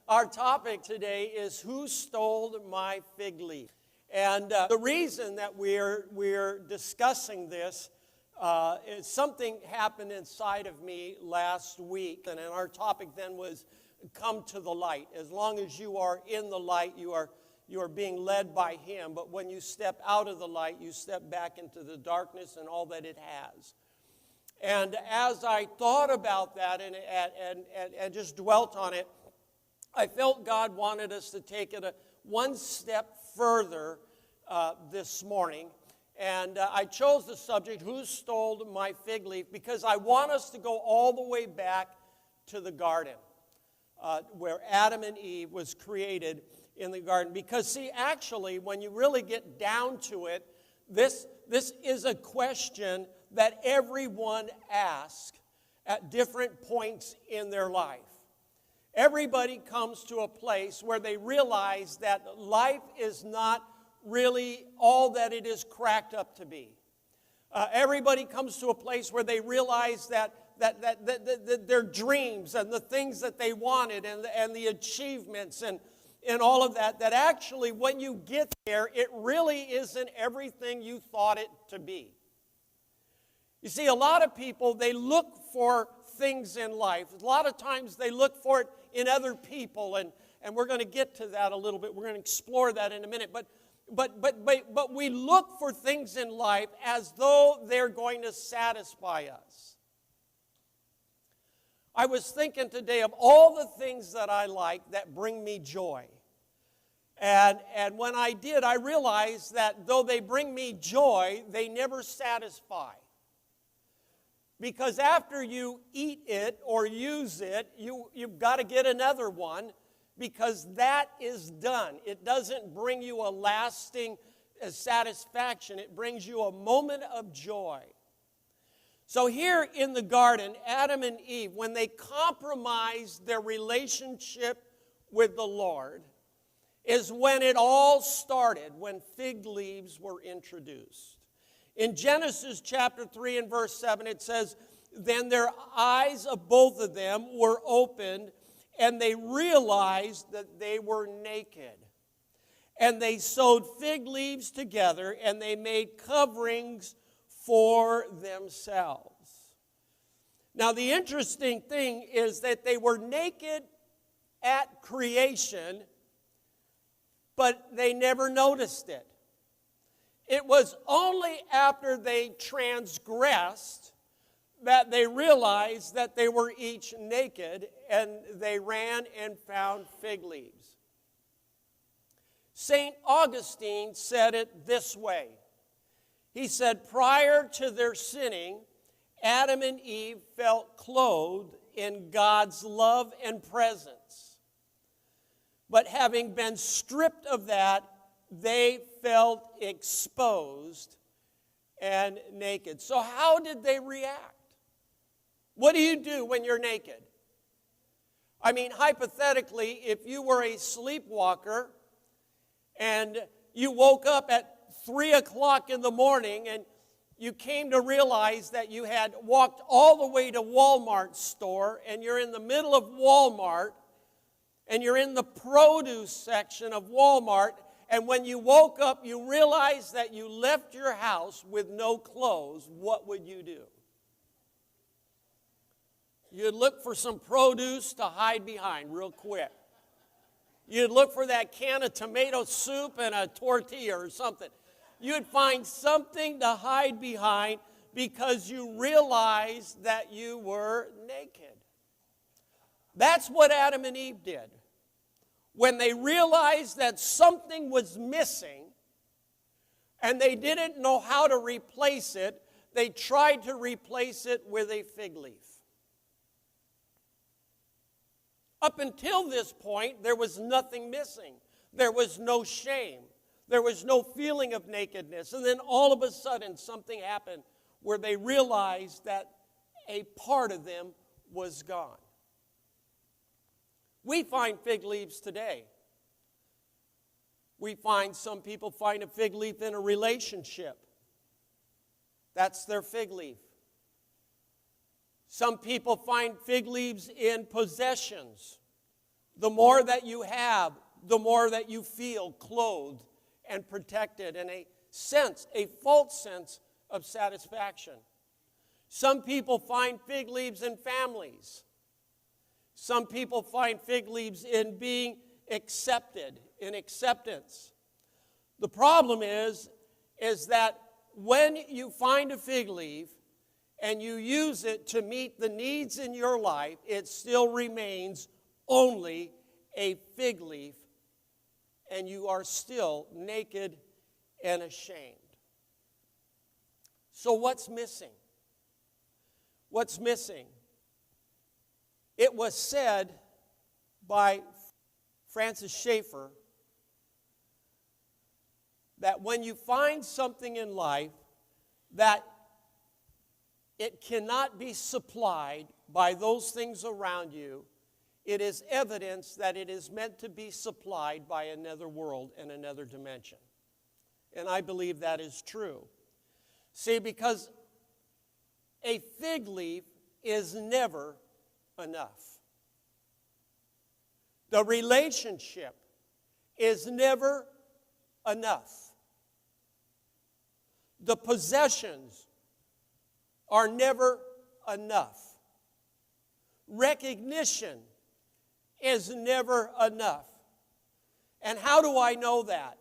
Our topic today is who stole my fig leaf? And the reason that we're discussing this is something happened inside of me last week. And our topic then was come to the light. As long as you are in the light, you are being led by Him. But when you step out of the light, you step back into the darkness and all that it has. And as I thought about that and just dwelt on it, I felt God wanted us to take it one step further this morning. And I chose the subject, who stole my fig leaf? Because I want us to go all the way back to the garden, where Adam and Eve was created in the garden. Because see, actually, when you really get down to it, this is a question that everyone asks at different points in their life. Everybody comes to a place where they realize that life is not really all that it is cracked up to be. Everybody comes to a place where they realize that their dreams and the things that they wanted and the achievements and all of that actually when you get there, it really isn't everything you thought it to be. You see, a lot of people, they look for things in life. A lot of times they look for it in other people, and we're going to get to that a little bit. We're going to explore that in a minute. But we look for things in life as though they're going to satisfy us. I was thinking today of all the things that I like that bring me joy. And when I did, I realized that though they bring me joy, they never satisfy. Because after you eat it or use it, you've got to get another one because that is done. It doesn't bring you a lasting satisfaction. It brings you a moment of joy. So here in the garden, Adam and Eve, when they compromised their relationship with the Lord, is when it all started, when fig leaves were introduced. In Genesis chapter 3 and verse 7, it says, "Then their eyes of both of them were opened, and they realized that they were naked. And they sewed fig leaves together, and they made coverings for themselves." Now, the interesting thing is that they were naked at creation, but they never noticed it. It was only after they transgressed that they realized that they were each naked, and they ran and found fig leaves. St. Augustine said it this way. He said, prior to their sinning, Adam and Eve felt clothed in God's love and presence. But having been stripped of that, they felt exposed and naked. So how did they react? What do you do when you're naked? I mean, hypothetically, if you were a sleepwalker and you woke up at 3 o'clock in the morning and you came to realize that you had walked all the way to Walmart store and you're in the middle of Walmart and you're in the produce section of Walmart, and when you woke up, you realized that you left your house with no clothes, what would you do? You'd look for some produce to hide behind real quick. You'd look for that can of tomato soup and a tortilla or something. You'd find something to hide behind because you realized that you were naked. That's what Adam and Eve did. When they realized that something was missing and they didn't know how to replace it, they tried to replace it with a fig leaf. Up until this point, there was nothing missing. There was no shame. There was no feeling of nakedness. And then all of a sudden, something happened where they realized that a part of them was gone. We find fig leaves today. We find some people find a fig leaf in a relationship. That's their fig leaf. Some people find fig leaves in possessions. The more that you have, the more that you feel clothed and protected, and a false sense of satisfaction. Some people find fig leaves in families. Some people find fig leaves in being accepted, in acceptance. The problem is that when you find a fig leaf and you use it to meet the needs in your life, it still remains only a fig leaf, and you are still naked and ashamed. So what's missing? What's missing? It was said by Francis Schaeffer that when you find something in life that it cannot be supplied by those things around you, it is evidence that it is meant to be supplied by another world and another dimension. And I believe that is true. See, because a fig leaf is never enough. The relationship is never enough. The possessions are never enough. Recognition is never enough. And how do I know that?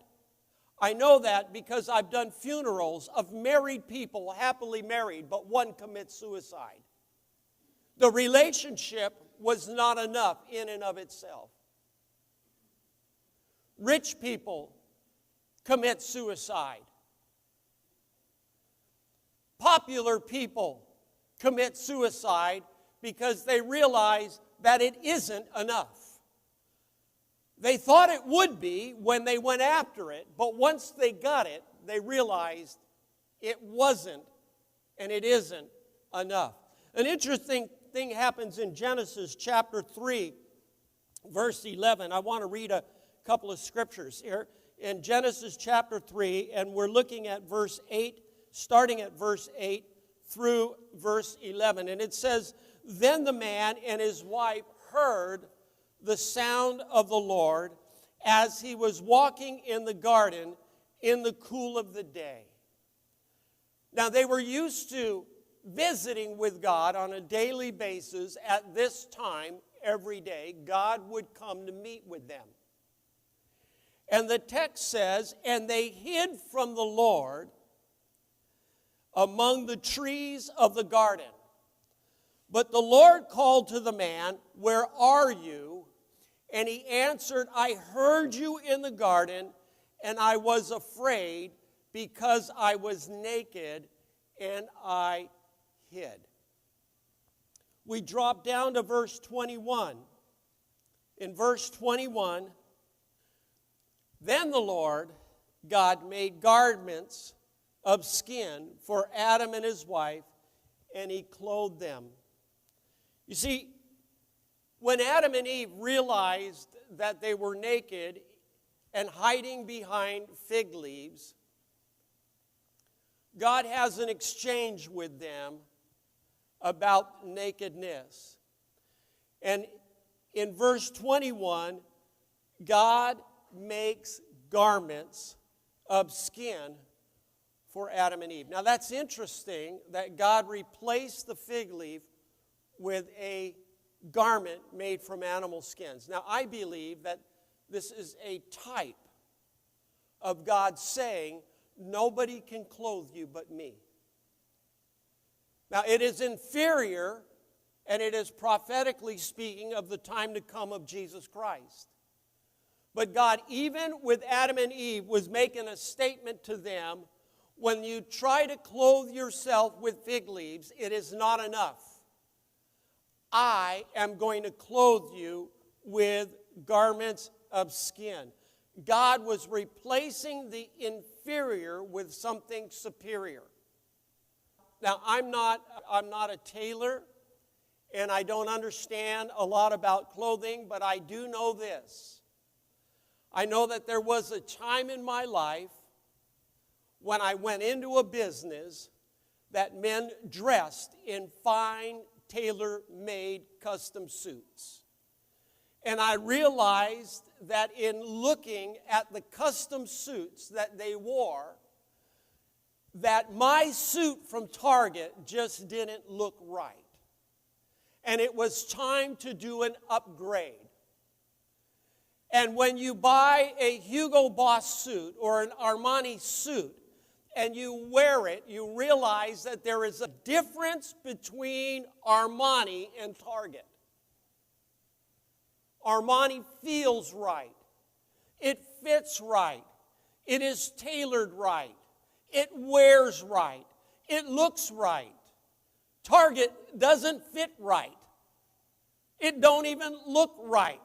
I know that because I've done funerals of married people, happily married, but one commits suicide. The relationship was not enough in and of itself. Rich people commit suicide. Popular people commit suicide because they realize that it isn't enough. They thought it would be when they went after it, but once they got it, they realized it wasn't and it isn't enough. An interesting thing happens in Genesis chapter 3, verse 11. I want to read a couple of scriptures here. In Genesis chapter 3, and we're looking at verse 8, starting at verse 8 through verse 11. And it says, "Then the man and his wife heard the sound of the Lord as he was walking in the garden in the cool of the day." Now, they were used to visiting with God on a daily basis. At this time, every day, God would come to meet with them. And the text says, "And they hid from the Lord among the trees of the garden. But the Lord called to the man, 'Where are you?' And he answered, 'I heard you in the garden, and I was afraid because I was naked and I hid.'" We drop down to verse 21. In verse 21, "Then the Lord God made garments of skin for Adam and his wife, and he clothed them." You see, when Adam and Eve realized that they were naked and hiding behind fig leaves, God has an exchange with them about nakedness. And in verse 21, God makes garments of skin for Adam and Eve. Now that's interesting that God replaced the fig leaf with a garment made from animal skins. Now I believe that this is a type of God saying, "Nobody can clothe you but me." Now it is inferior, and it is prophetically speaking of the time to come of Jesus Christ. But God, even with Adam and Eve, was making a statement to them: when you try to clothe yourself with fig leaves, it is not enough. I am going to clothe you with garments of skin. God was replacing the inferior with something superior. Now, I'm not a tailor, and I don't understand a lot about clothing, but I do know this. I know that there was a time in my life when I went into a business that men dressed in fine tailor-made custom suits. And I realized that in looking at the custom suits that they wore, that my suit from Target just didn't look right. And it was time to do an upgrade. And when you buy a Hugo Boss suit or an Armani suit and you wear it, you realize that there is a difference between Armani and Target. Armani feels right. It fits right. It is tailored right. It wears right. It looks right. Target doesn't fit right. It don't even look right.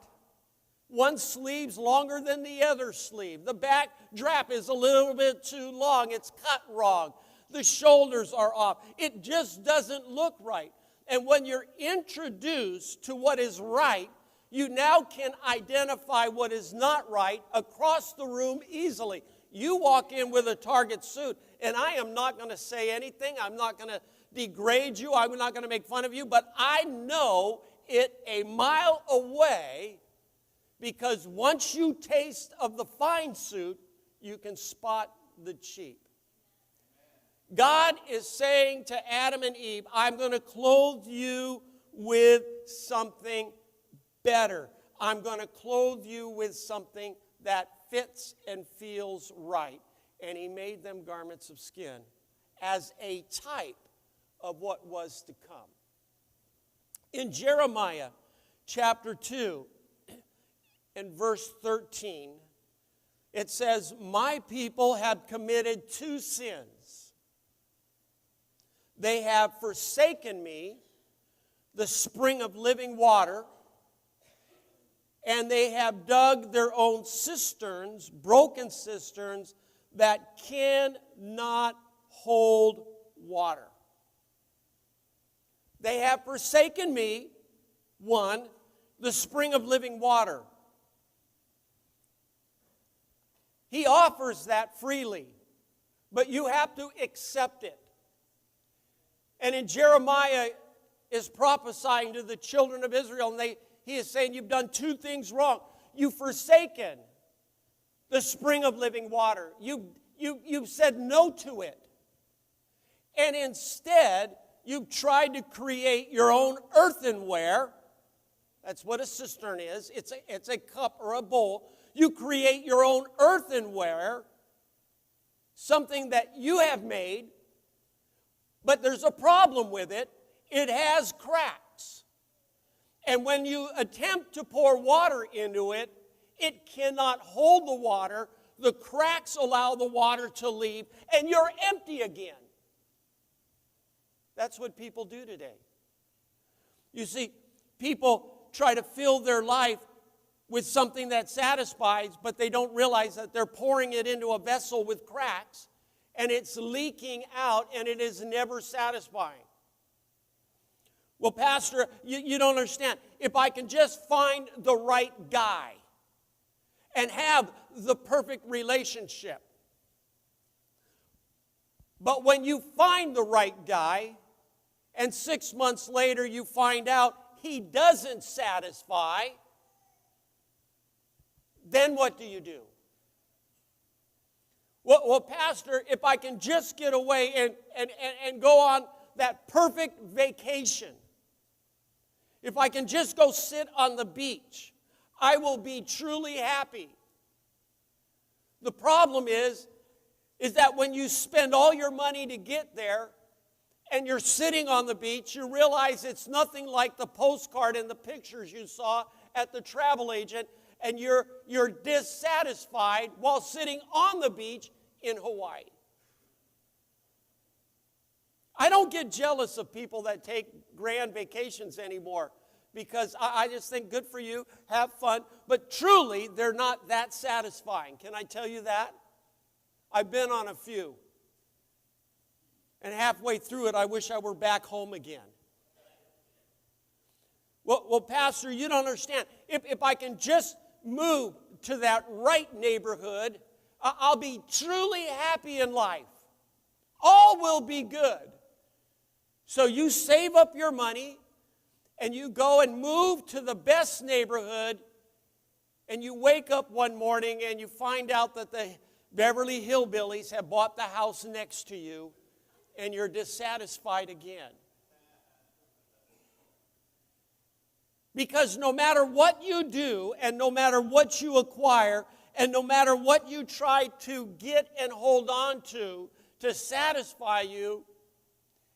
One sleeve's longer than the other sleeve. The back drap is a little bit too long. It's cut wrong. The shoulders are off. It just doesn't look right. And when you're introduced to what is right, you now can identify what is not right across the room easily. You walk in with a Target suit, and I am not going to say anything. I'm not going to degrade you. I'm not going to make fun of you. But I know it a mile away, because once you taste of the fine suit, you can spot the cheap. God is saying to Adam and Eve, I'm going to clothe you with something better. I'm going to clothe you with something that fits and feels right. And he made them garments of skin as a type of what was to come. In Jeremiah chapter 2 and verse 13, it says, my people have committed two sins. They have forsaken me, the spring of living water, and they have dug their own cisterns, broken cisterns, that cannot hold water. They have forsaken me, one, the spring of living water. He offers that freely, but you have to accept it. And in Jeremiah is prophesying to the children of Israel, and he is saying, you've done two things wrong. You've forsaken the spring of living water. You've said no to it. And instead, you've tried to create your own earthenware. That's what a cistern is. It's a cup or a bowl. You create your own earthenware, something that you have made, but there's a problem with it. It has cracks. And when you attempt to pour water into it, it cannot hold the water. The cracks allow the water to leave, and you're empty again. That's what people do today. You see, people try to fill their life with something that satisfies, but they don't realize that they're pouring it into a vessel with cracks, and it's leaking out, and it is never satisfying. Well, Pastor, you don't understand. If I can just find the right guy and have the perfect relationship. But when you find the right guy, and 6 months later you find out he doesn't satisfy, then what do you do? Well, Pastor, if I can just get away and go on that perfect vacation, if I can just go sit on the beach, I will be truly happy. The problem is that when you spend all your money to get there and you're sitting on the beach, you realize it's nothing like the postcard and the pictures you saw at the travel agent, and you're dissatisfied while sitting on the beach in Hawaii. I don't get jealous of people that take grand vacations anymore, because I just think, good for you, have fun. But truly, they're not that satisfying. Can I tell you that? I've been on a few. And halfway through it, I wish I were back home again. Well, Pastor, you don't understand. If I can just move to that right neighborhood, I'll be truly happy in life. All will be good. So you save up your money, and you go and move to the best neighborhood, and you wake up one morning and you find out that the Beverly Hillbillies have bought the house next to you, and you're dissatisfied again. Because no matter what you do, and no matter what you acquire, and no matter what you try to get and hold on to satisfy you,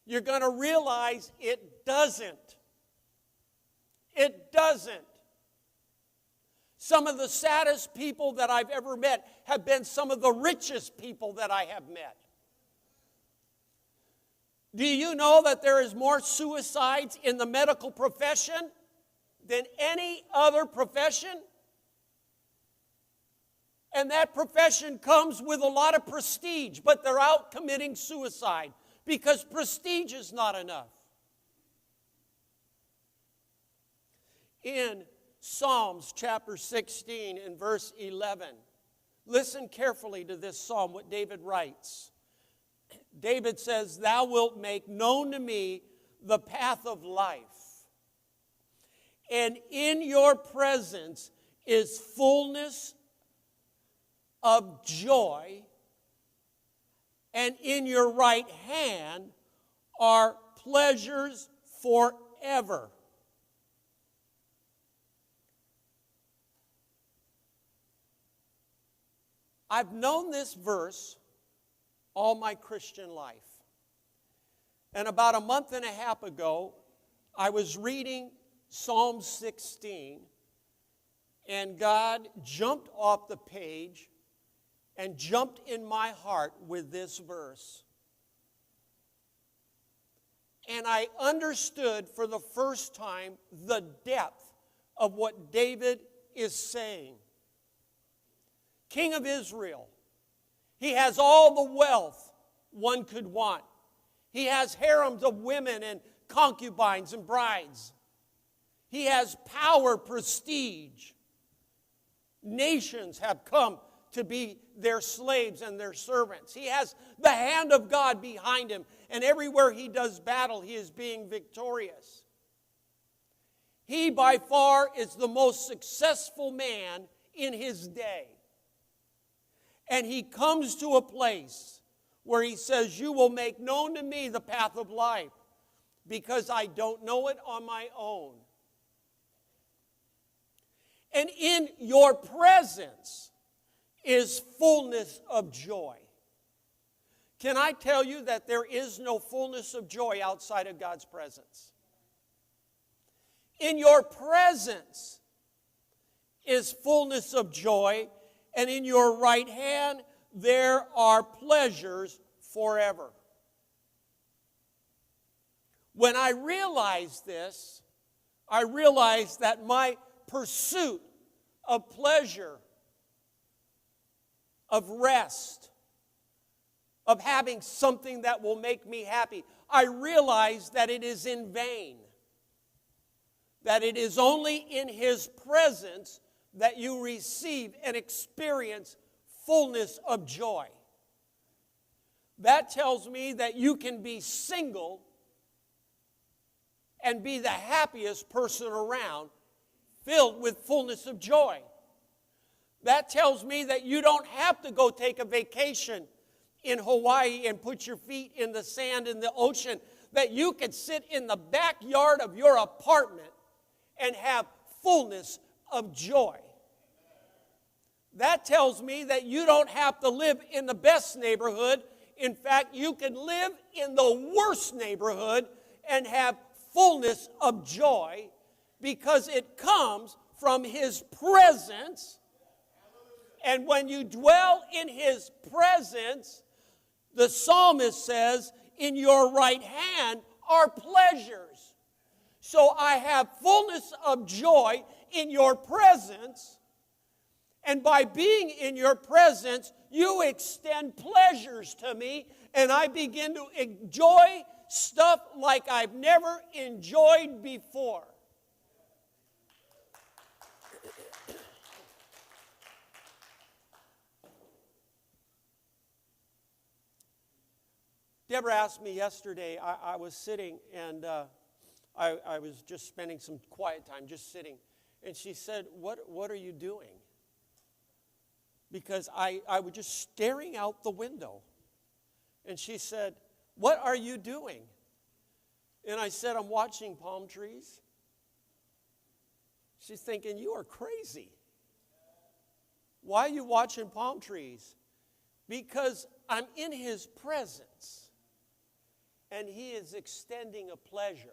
you're going to realize it doesn't. It doesn't. Some of the saddest people that I've ever met have been some of the richest people that I have met. Do you know that there is more suicides in the medical profession than any other profession? And that profession comes with a lot of prestige, but they're out committing suicide because prestige is not enough. In Psalms chapter 16 and verse 11, listen carefully to this psalm, what David writes. David says, "Thou wilt make known to me the path of life, and in your presence is fullness of joy, and in your right hand are pleasures forever." I've known this verse all my Christian life. And about a month and a half ago, I was reading Psalm 16, and God jumped off the page and jumped in my heart with this verse. And I understood for the first time the depth of what David is saying. King of Israel, he has all the wealth one could want. He has harems of women and concubines and brides. He has power, prestige. Nations have come to be their slaves and their servants. He has the hand of God behind him, and everywhere he does battle, he is being victorious. He by far is the most successful man in his day. And he comes to a place where he says, "You will make known to me the path of life, because I don't know it on my own. And in your presence is fullness of joy." Can I tell you that there is no fullness of joy outside of God's presence? In your presence is fullness of joy, and in your right hand there are pleasures forever. When I realized this, I realized that my pursuit of pleasure, of rest, of having something that will make me happy, I realized that it is in vain. That it is only in His presence that you receive and experience fullness of joy. That tells me that you can be single and be the happiest person around, filled with fullness of joy. That tells me that you don't have to go take a vacation in Hawaii and put your feet in the sand in the ocean, that you can sit in the backyard of your apartment and have fullness of joy. That tells me that you don't have to live in the best neighborhood. In fact, you can live in the worst neighborhood and have fullness of joy, because it comes from His presence. And when you dwell in His presence, the psalmist says, in your right hand are pleasures. So I have fullness of joy in your presence. And by being in your presence, you extend pleasures to me, and I begin to enjoy stuff like I've never enjoyed before. Deborah asked me yesterday, I was sitting and I was just spending some quiet time, just sitting. And she said, what are you doing? Because I was just staring out the window. And she said, what are you doing? And I said, I'm watching palm trees. She's thinking, you are crazy. Why are you watching palm trees? Because I'm in His presence. And He is extending a pleasure.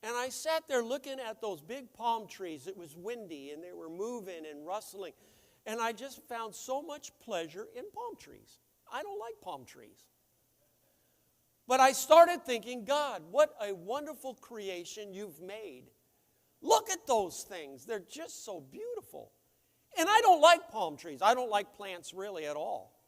And I sat there looking at those big palm trees. It was windy and they were moving and rustling. And I just found so much pleasure in palm trees. I don't like palm trees. But I started thinking, God, what a wonderful creation you've made. Look at those things. They're just so beautiful. And I don't like palm trees. I don't like plants really at all.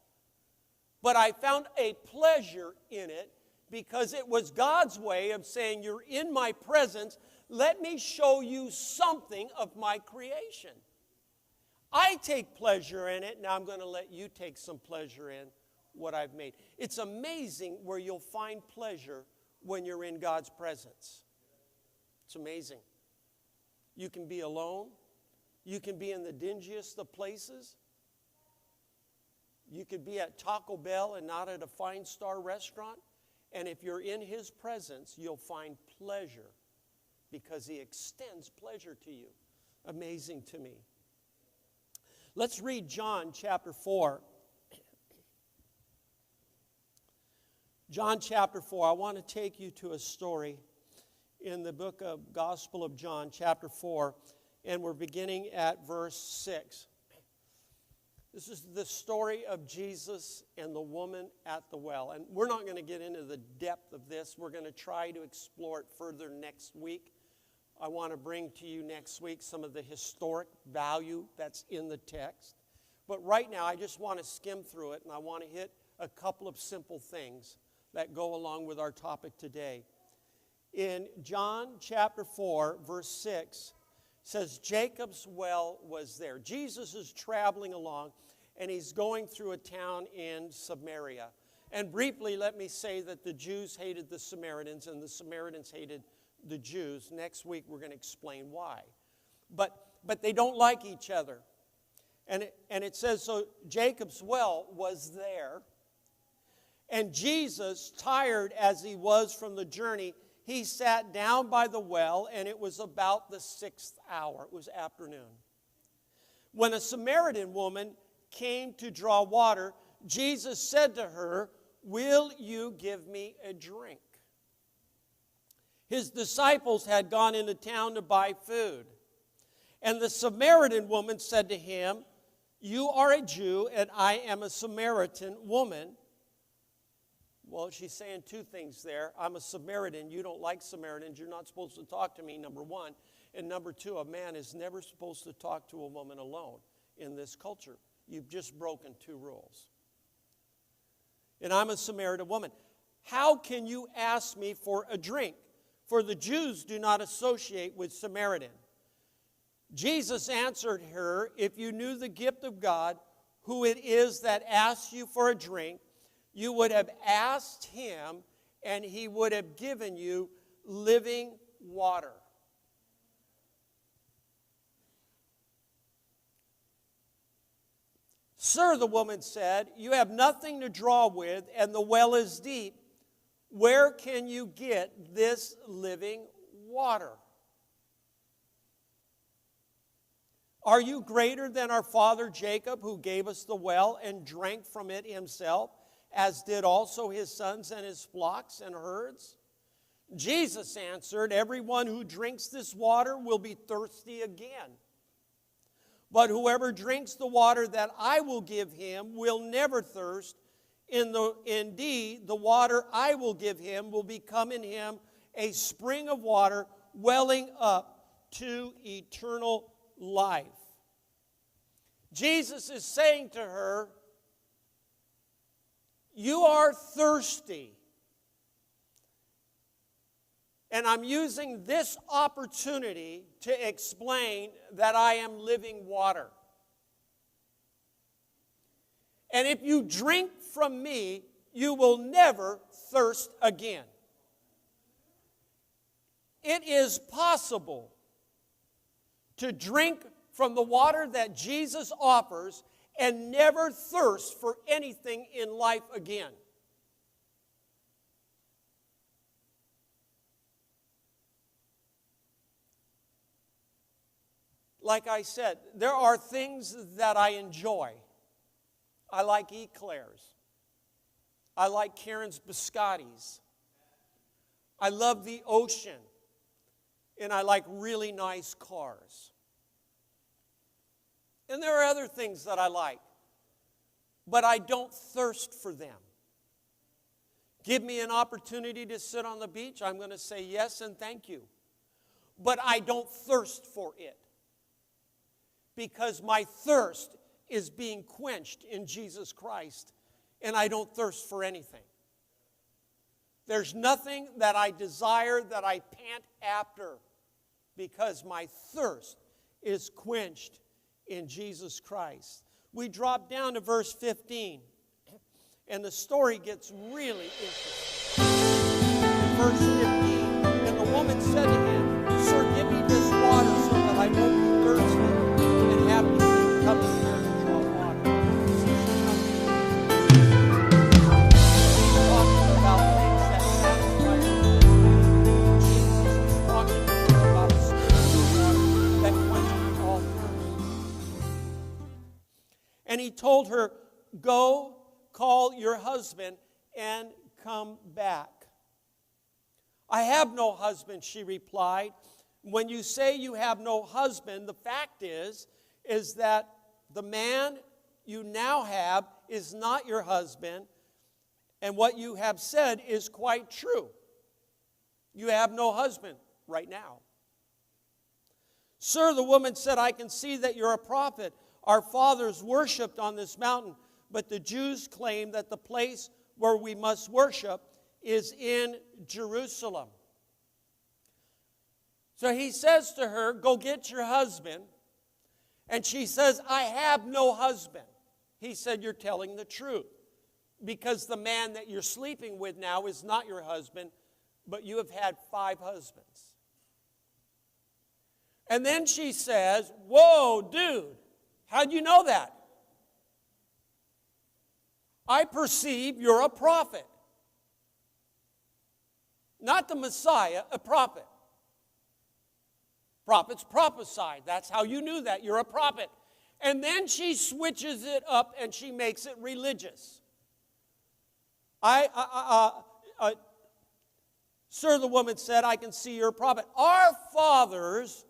But I found a pleasure in it because it was God's way of saying, you're in my presence. Let me show you something of my creation. I take pleasure in it. Now I'm going to let you take some pleasure in what I've made. It's amazing where you'll find pleasure when you're in God's presence. It's amazing. You can be alone. You can be in the dingiest of places. You could be at Taco Bell and not at a fine-star restaurant. And if you're in His presence, you'll find pleasure because He extends pleasure to you. Amazing to me. Let's read John chapter 4. John chapter 4. I want to take you to a story in the book of Gospel of John chapter 4. And we're beginning at verse 6. This is the story of Jesus and the woman at the well. And we're not going to get into the depth of this. We're going to try to explore it further next week. I want to bring to you next week some of the historic value that's in the text. But right now, I just want to skim through it, and I want to hit a couple of simple things that go along with our topic today. In John chapter 4, verse 6, says Jacob's well was there. Jesus is traveling along, and he's going through a town in Samaria. And briefly, let me say that the Jews hated the Samaritans, and the Samaritans hated the Jews. Next week, we're going to explain why. But they don't like each other. And it says, so Jacob's well was there. And Jesus, tired as he was from the journey, he sat down by the well, and it was about the 6th hour. It was afternoon. When a Samaritan woman came to draw water, Jesus said to her, will you give me a drink? His disciples had gone into town to buy food. And the Samaritan woman said to him, you are a Jew, and I am a Samaritan woman. Well, she's saying two things there. I'm a Samaritan. You don't like Samaritans. You're not supposed to talk to me, number one. And number two, a man is never supposed to talk to a woman alone in this culture. You've just broken two rules. And I'm a Samaritan woman. How can you ask me for a drink? For the Jews do not associate with Samaritan. Jesus answered her, if you knew the gift of God, who it is that asks you for a drink, you would have asked him, and he would have given you living water. Sir, the woman said, you have nothing to draw with, and the well is deep. Where can you get this living water? Are you greater than our father Jacob, who gave us the well and drank from it himself, as did also his sons and his flocks and herds? Jesus answered, everyone who drinks this water will be thirsty again. But whoever drinks the water that I will give him will never thirst. Indeed, the water I will give him will become in him a spring of water welling up to eternal life. Jesus is saying to her, you are thirsty. And I'm using this opportunity to explain that I am living water. And if you drink from me, you will never thirst again. It is possible to drink from the water that Jesus offers and never thirst for anything in life again. Like I said, there are things that I enjoy. I like eclairs. I like Karen's biscottis. I love the ocean. And I like really nice cars. And there are other things that I like. But I don't thirst for them. Give me an opportunity to sit on the beach, I'm going to say yes and thank you. But I don't thirst for it. Because my thirst is being quenched in Jesus Christ, and I don't thirst for anything. There's nothing that I desire that I pant after, because my thirst is quenched in Jesus Christ. We drop down to verse 15, and the story gets really interesting. In verse 15, and the woman said to him, "Sir, give me this water so that I won't be thirsty and have to keep coming here to draw water." He's talking about things that satisfy you. Jesus was talking to her about a spiritual water that quenches all thirst. And he told her, "Go, call your husband and come back." "I have no husband," she replied. When you say you have no husband, the fact is that the man you now have is not your husband, and what you have said is quite true. You have no husband right now. "Sir," the woman said, "I can see that you're a prophet. Our fathers worshipped on this mountain, but the Jews claim that the place where we must worship is in Jerusalem." So he says to her, "Go get your husband." And she says, "I have no husband." He said, "You're telling the truth, because the man that you're sleeping with now is not your husband, but you have had 5 husbands." And then she says, "Whoa, dude, how'd you know that?" "I perceive you're a prophet." Not the Messiah, a prophet. Prophets prophesied. That's how you knew that. You're a prophet. And then she switches it up and she makes it religious. "Sir," the woman said, "I can see you're a prophet. Our fathers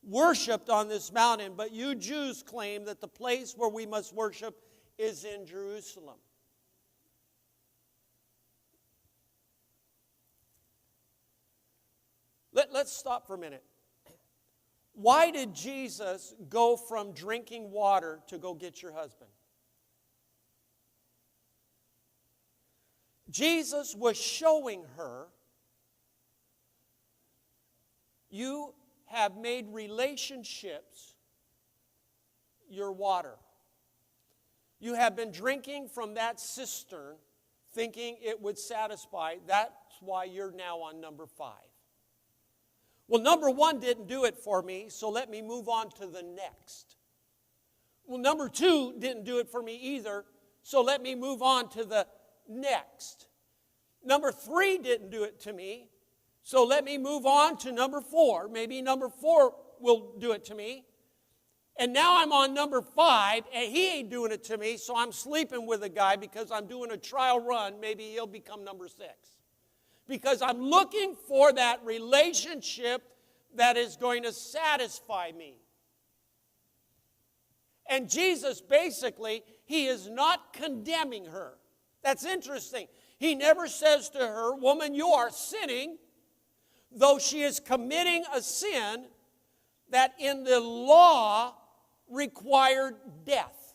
worshipped on this mountain, but you Jews claim that the place where we must worship is in Jerusalem." Let's stop for a minute. Why did Jesus go from drinking water to go get your husband? Jesus was showing her, you have made relationships your water. You have been drinking from that cistern thinking it would satisfy. That's why you're now on number 5. Well, number 1 didn't do it for me, so let me move on to the next. Well, number 2 didn't do it for me either, so let me move on to the next. Number 3 didn't do it to me, so let me move on to number 4. Maybe number 4 will do it to me. And now I'm on number 5, and he ain't doing it to me, so I'm sleeping with a guy because I'm doing a trial run. Maybe he'll become number 6. Because I'm looking for that relationship that is going to satisfy me. And Jesus, basically, he is not condemning her. That's interesting. He never says to her, "Woman, you are sinning," though she is committing a sin that in the law required death.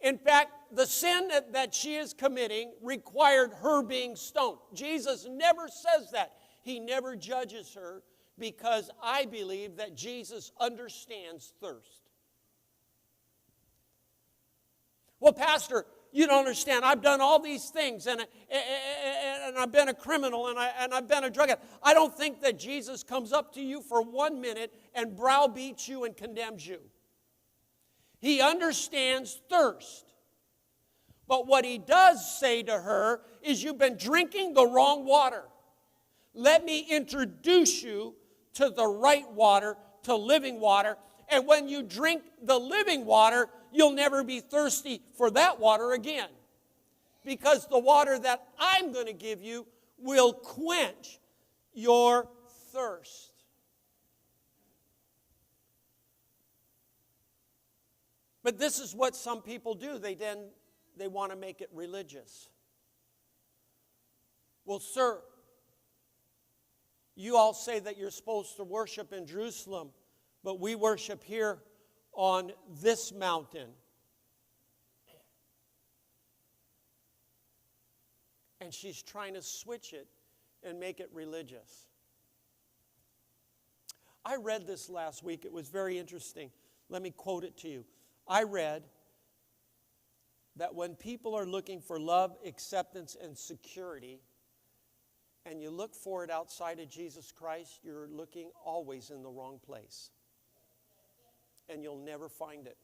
In fact, the sin that she is committing required her being stoned. Jesus never says that. He never judges her, because I believe that Jesus understands thirst. Well, Pastor, You don't understand. I've done all these things, and I've been a criminal, and I've been a drug addict. I don't think that Jesus comes up to you for 1 minute and browbeats you and condemns you. He understands thirst. But what he does say to her is, you've been drinking the wrong water. Let me introduce you to the right water, to living water. And when you drink the living water, you'll never be thirsty for that water again. Because the water that I'm going to give you will quench your thirst. But this is what some people do. They want to make it religious. Well, sir, you all say that you're supposed to worship in Jerusalem, but we worship here on this mountain. And she's trying to switch it and make it religious. I read this last week. It was very interesting. Let me quote it to you. I read that when people are looking for love, acceptance, and security, and you look for it outside of Jesus Christ, you're looking always in the wrong place. And you'll never find it.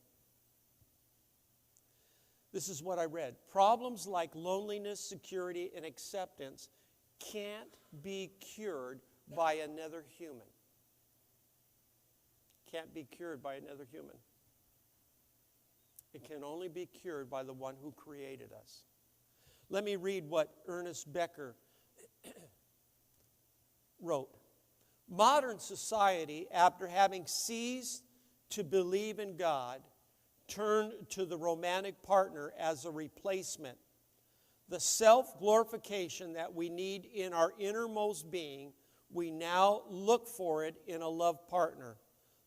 This is what I read. Problems like loneliness, security, and acceptance can't be cured by another human. Can't be cured by another human. It can only be cured by the one who created us. Let me read what Ernest Becker wrote. Modern society, after having ceased to believe in God, turned to the romantic partner as a replacement. The self-glorification that we need in our innermost being, we now look for it in a love partner.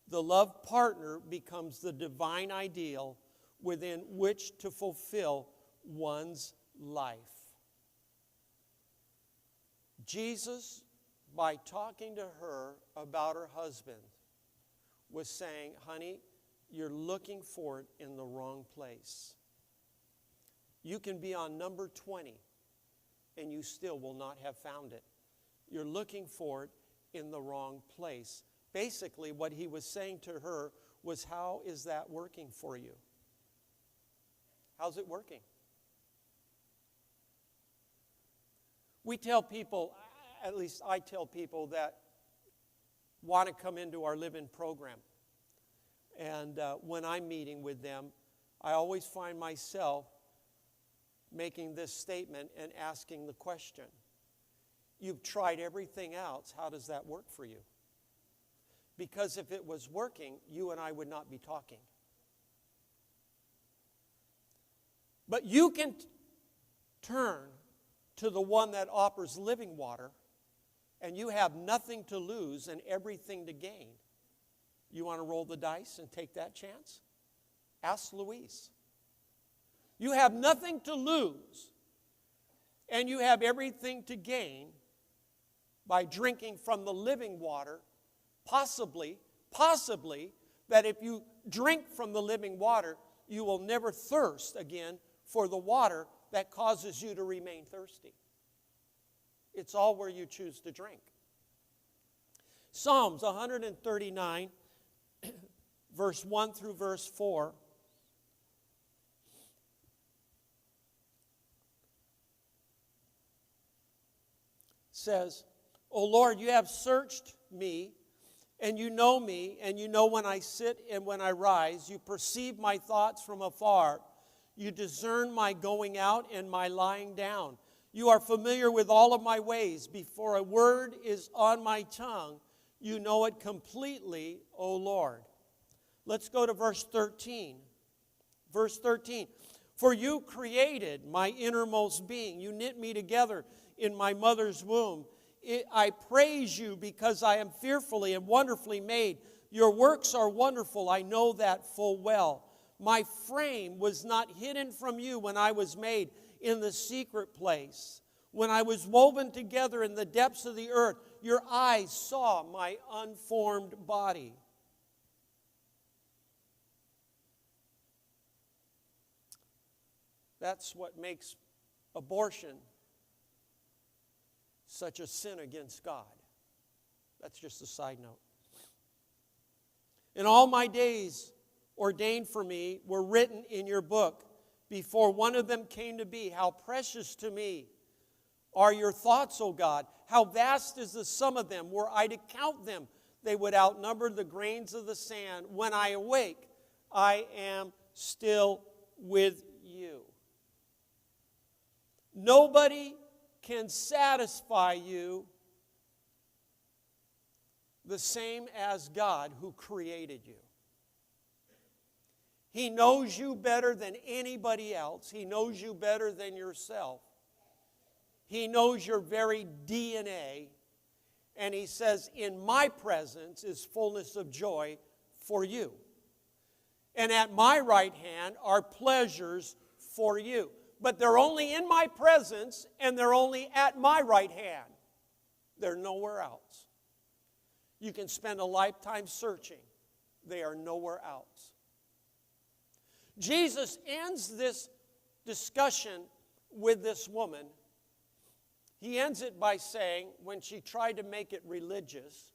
The love partner becomes the divine ideal within which to fulfill one's life. Jesus, by talking to her about her husband, was saying, honey, you're looking for it in the wrong place. You can be on number 20 and you still will not have found it. You're looking for it in the wrong place. Basically, what he was saying to her was, how is that working for you? How's it working? We tell people, at least I tell people that want to come into our live-in program. And when I'm meeting with them, I always find myself making this statement and asking the question, you've tried everything else, how does that work for you? Because if it was working, you and I would not be talking. But you can turn to the one that offers living water, and you have nothing to lose and everything to gain. You want to roll the dice and take that chance? Ask Louise. You have nothing to lose, and you have everything to gain by drinking from the living water. Possibly, that if you drink from the living water, you will never thirst again for the water that causes you to remain thirsty. It's all where you choose to drink. Psalms 139, verse 1 through verse 4, says, O Lord, you have searched me, and you know me, and you know when I sit and when I rise. You perceive my thoughts from afar. You discern my going out and my lying down. You are familiar with all of my ways. Before a word is on my tongue, you know it completely, O Lord. Let's go to verse 13. Verse 13. For you created my innermost being. You knit me together in my mother's womb. I praise you because I am fearfully and wonderfully made. Your works are wonderful. I know that full well. My frame was not hidden from you when I was made in the secret place. When I was woven together in the depths of the earth, your eyes saw my unformed body. That's what makes abortion such a sin against God. That's just a side note. And all my days ordained for me were written in your book before one of them came to be. How precious to me are your thoughts, O God. How vast is the sum of them. Were I to count them, they would outnumber the grains of the sand. When I awake, I am still with you. Nobody can satisfy you the same as God who created you. He knows you better than anybody else. He knows you better than yourself. He knows your very DNA. And he says, in my presence is fullness of joy for you. And at my right hand are pleasures for you. But they're only in my presence, and they're only at my right hand. They're nowhere else. You can spend a lifetime searching. They are nowhere else. Jesus ends this discussion with this woman. He ends it by saying, when she tried to make it religious,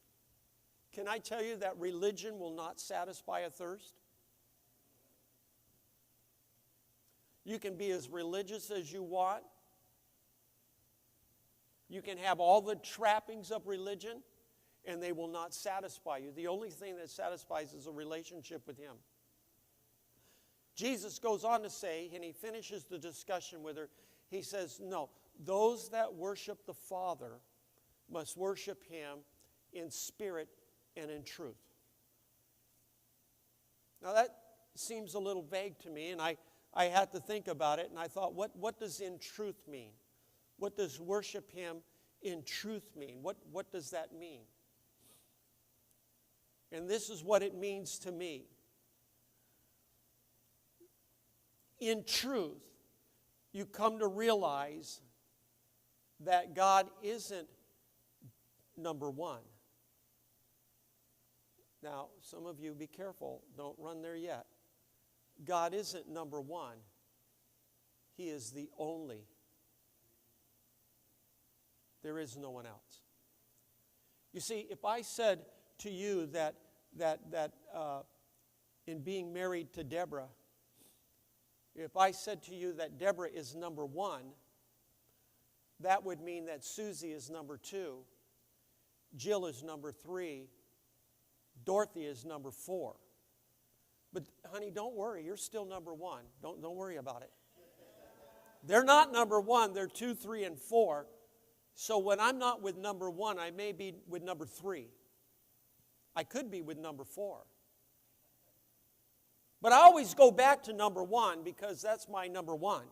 can I tell you that religion will not satisfy a thirst? You can be as religious as you want. You can have all the trappings of religion, and they will not satisfy you. The only thing that satisfies is a relationship with Him. Jesus goes on to say, and he finishes the discussion with her, he says, no, those that worship the Father must worship Him in spirit and in truth. Now that seems a little vague to me, and I had to think about it, and I thought, what does in truth mean? What does worship Him in truth mean? What does that mean? And this is what it means to me. In truth, you come to realize that God isn't number one. Now, some of you be careful. Don't run there yet. God isn't number one. He is the only. There is no one else. You see, if I said to you that in being married to Deborah, if I said to you that Deborah is number one, that would mean that Susie is number two, Jill is number three, Dorothy is number four. But honey, don't worry, you're still number one. Don't worry about it. They're not number one, they're 2, 3, and 4. So when I'm not with number one, I may be with number 3. I could be with number 4. But I always go back to number 1 because that's my number 1.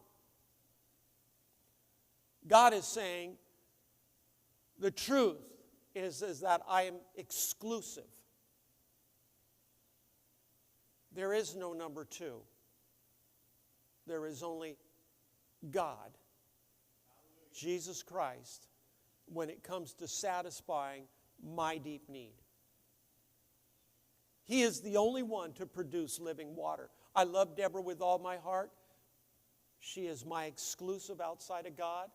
God is saying the truth is that I am exclusive. There is no number 2. There is only God, Jesus Christ, when it comes to satisfying my deep need. He is the only one to produce living water. I love Deborah with all my heart. She is my exclusive outside of God.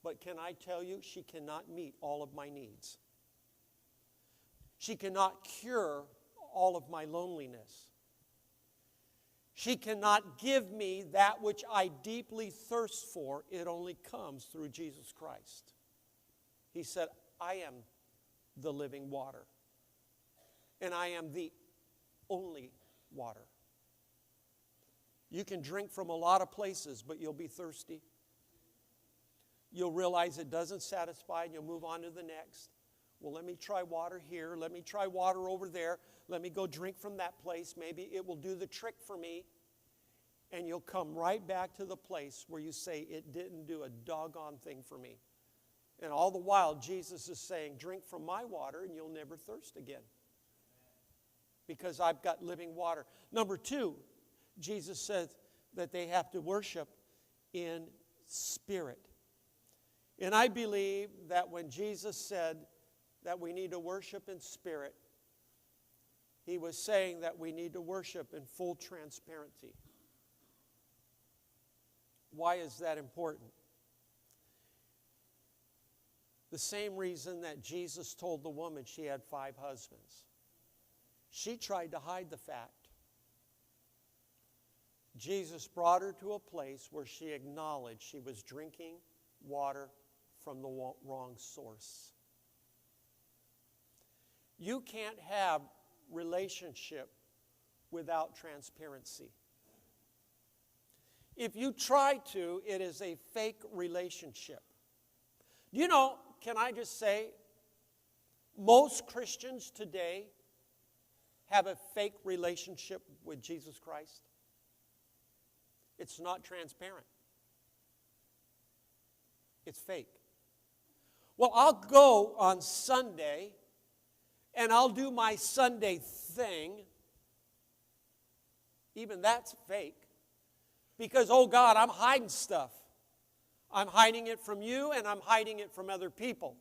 But can I tell you, she cannot meet all of my needs. She cannot cure all of my loneliness. She cannot give me that which I deeply thirst for. It only comes through Jesus Christ. He said, I am the living water. And I am the only water. You can drink from a lot of places, but you'll be thirsty. You'll realize it doesn't satisfy, and you'll move on to the next. Well, let me try water here. Let me try water over there. Let me go drink from that place. Maybe it will do the trick for me. And you'll come right back to the place where you say, it didn't do a doggone thing for me. And all the while, Jesus is saying, drink from my water and you'll never thirst again. Because I've got living water. Number 2, Jesus said that they have to worship in spirit. And I believe that when Jesus said that we need to worship in spirit, He was saying that we need to worship in full transparency. Why is that important? The same reason that Jesus told the woman she had 5 husbands. She tried to hide the fact. Jesus brought her to a place where she acknowledged she was drinking water from the wrong source. You can't have relationship without transparency. If you try to, it is a fake relationship. You know, can I just say, most Christians today have a fake relationship with Jesus Christ. It's not transparent. It's fake. Well, I'll go on Sunday and I'll do my Sunday thing. Even that's fake. Because, oh God, I'm hiding stuff. I'm hiding it from you and I'm hiding it from other people.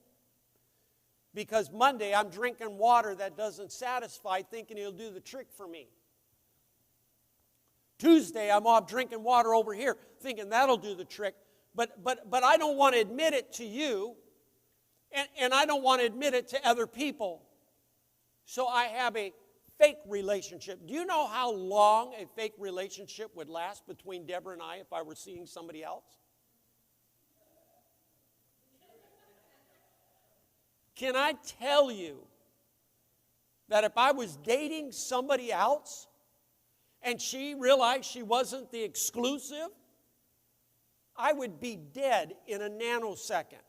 Because Monday I'm drinking water that doesn't satisfy, thinking it'll do the trick for me. Tuesday I'm off drinking water over here, thinking that'll do the trick. But I don't want to admit it to you, and I don't want to admit it to other people. So I have a fake relationship. Do you know how long a fake relationship would last between Deborah and I if I were seeing somebody else? Can I tell you that if I was dating somebody else and she realized she wasn't the exclusive, I would be dead in a nanosecond.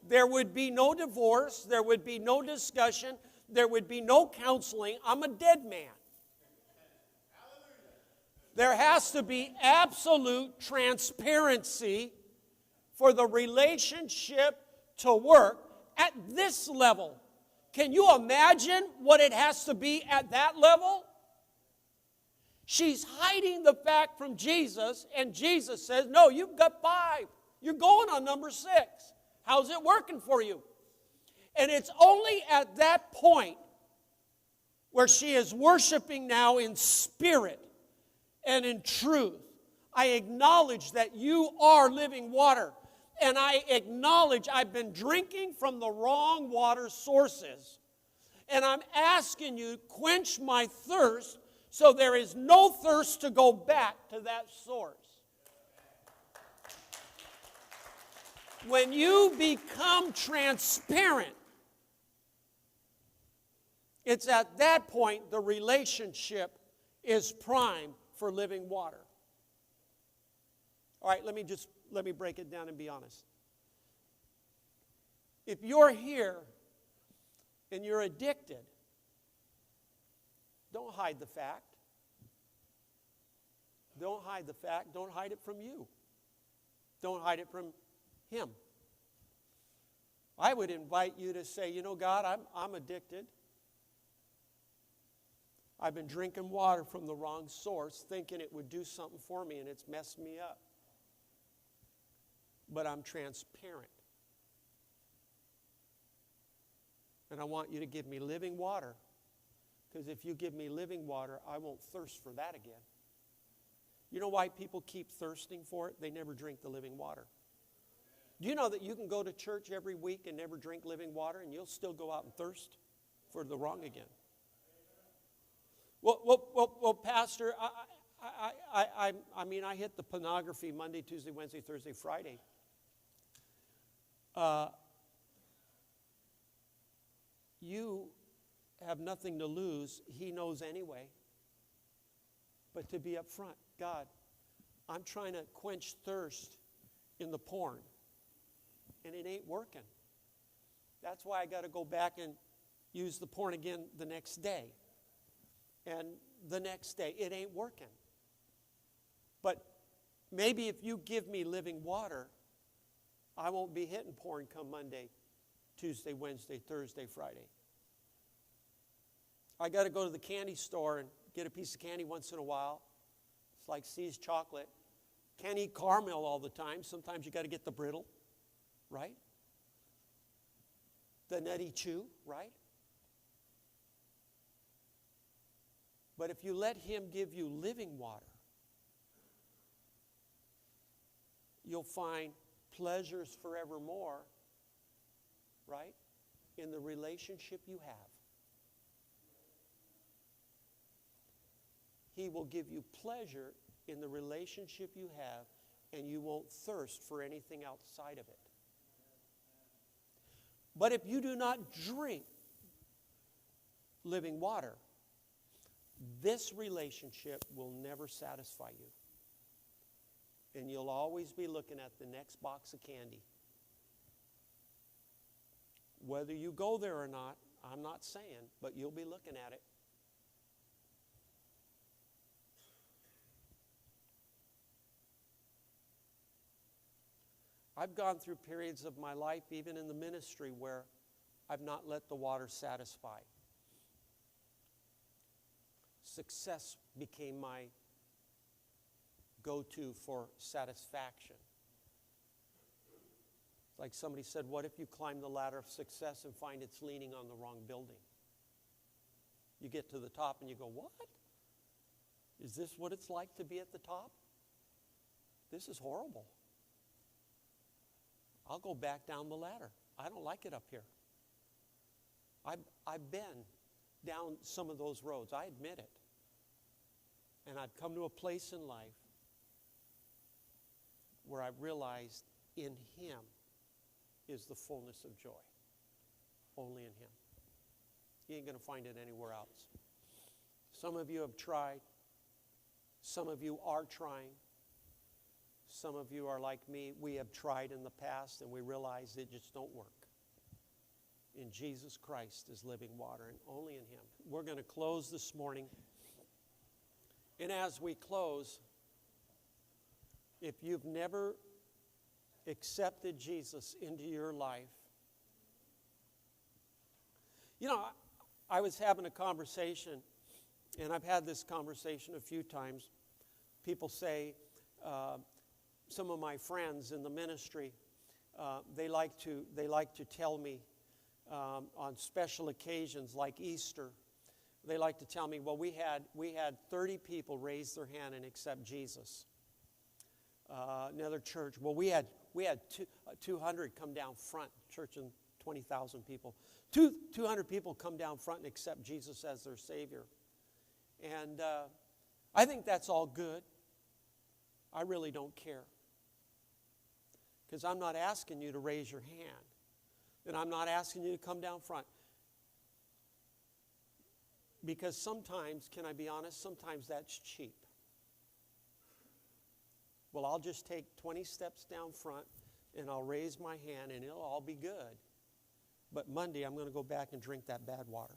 There would be no divorce. There would be no discussion. There would be no counseling. I'm a dead man. There has to be absolute transparency for the relationship to work at this level. Can you imagine what it has to be at that level? She's hiding the fact from Jesus, and Jesus says, no, you've got 5. You're going on number 6. How's it working for you? And it's only at that point where she is worshiping now in spirit and in truth. I acknowledge that you are living water. And I acknowledge I've been drinking from the wrong water sources. And I'm asking you, quench my thirst so there is no thirst to go back to that source. When you become transparent, it's at that point the relationship is prime for living water. All right, let me break it down and be honest. If you're here and you're addicted, don't hide the fact. Don't hide the fact. Don't hide it from you. Don't hide it from him. I would invite you to say, you know, God, I'm addicted. I've been drinking water from the wrong source, thinking it would do something for me, and it's messed me up. But I'm transparent. And I want you to give me living water, because if you give me living water, I won't thirst for that again. You know why people keep thirsting for it? They never drink the living water. Do you know that you can go to church every week and never drink living water, and you'll still go out and thirst for the wrong again? Well, Pastor, I mean, I hit the pornography Monday, Tuesday, Wednesday, Thursday, Friday. You have nothing to lose. He knows anyway. But to be up front, God, I'm trying to quench thirst in the porn, and it ain't working. That's why I got to go back and use the porn again the next day. And the next day, it ain't working. But maybe if you give me living water, I won't be hitting porn come Monday, Tuesday, Wednesday, Thursday, Friday. I got to go to the candy store and get a piece of candy once in a while. It's like See's chocolate. Can't eat caramel all the time. Sometimes you got to get the brittle, right? The nutty chew, right? But if you let him give you living water, you'll find pleasures forevermore, right, in the relationship you have. He will give you pleasure in the relationship you have, and you won't thirst for anything outside of it. But if you do not drink living water, this relationship will never satisfy you. And you'll always be looking at the next box of candy. Whether you go there or not, I'm not saying, but you'll be looking at it. I've gone through periods of my life, even in the ministry, where I've not let the water satisfy. Success became my go-to for satisfaction. It's like somebody said, what if you climb the ladder of success and find it's leaning on the wrong building? You get to the top and you go, what? Is this what it's like to be at the top? This is horrible. I'll go back down the ladder. I don't like it up here. I've been down some of those roads. I admit it. And I've come to a place in life where I've realized in Him is the fullness of joy. Only in Him. You ain't going to find it anywhere else. Some of you have tried. Some of you are trying. Some of you are like me. We have tried in the past and we realize it just don't work. In Jesus Christ is living water, and only in Him. We're going to close this morning. And as we close, if you've never accepted Jesus into your life, you know, I was having a conversation, and I've had this conversation a few times. People say, some of my friends in the ministry, they like to tell me on special occasions like Easter, they like to tell me, well, we had 30 people raise their hand and accept Jesus. Another church, well, we had 200 come down front, church and 20,000 people. 200 people come down front and accept Jesus as their Savior. And I think that's all good. I really don't care. Because I'm not asking you to raise your hand. And I'm not asking you to come down front. Because sometimes, can I be honest, sometimes that's cheap. Well, I'll just take 20 steps down front and I'll raise my hand and it'll all be good. But Monday I'm going to go back and drink that bad water.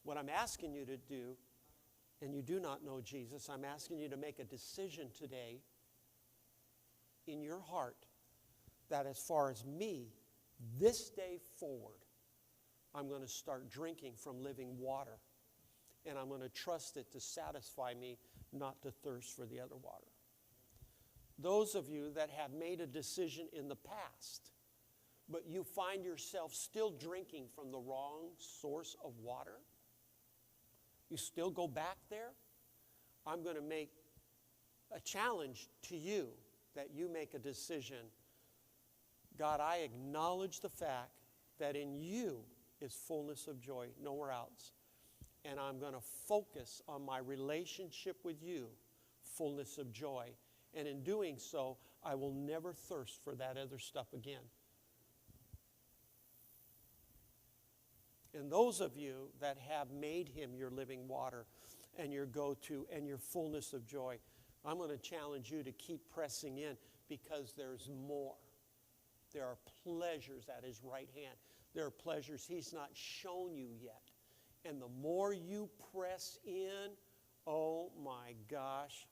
What I'm asking you to do, and you do not know Jesus, I'm asking you to make a decision today in your heart that as far as me, this day forward, I'm going to start drinking from living water. And I'm going to trust it to satisfy me, not to thirst for the other water. Those of you that have made a decision in the past, but you find yourself still drinking from the wrong source of water, you still go back there, I'm going to make a challenge to you that you make a decision. God, I acknowledge the fact that in you is fullness of joy, nowhere else. And I'm going to focus on my relationship with you, fullness of joy. And in doing so, I will never thirst for that other stuff again. And those of you that have made Him your living water and your go-to and your fullness of joy, I'm going to challenge you to keep pressing in because there's more. There are pleasures at His right hand. There are pleasures He's not shown you yet. And the more you press in, oh my gosh,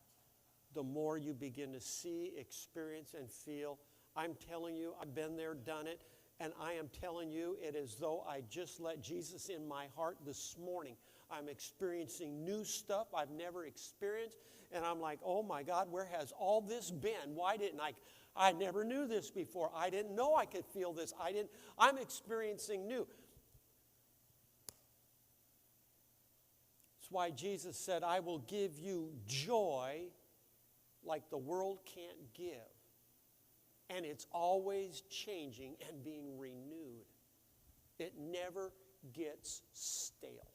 the more you begin to see, experience, and feel. I'm telling you, I've been there, done it, and I am telling you, it is though I just let Jesus in my heart this morning. I'm experiencing new stuff I've never experienced, and I'm like, oh my God, where has all this been? Why didn't I never knew this before. I didn't know I could feel this. I'm experiencing new. That's why Jesus said, I will give you joy like the world can't give. And it's always changing and being renewed. It never gets stale.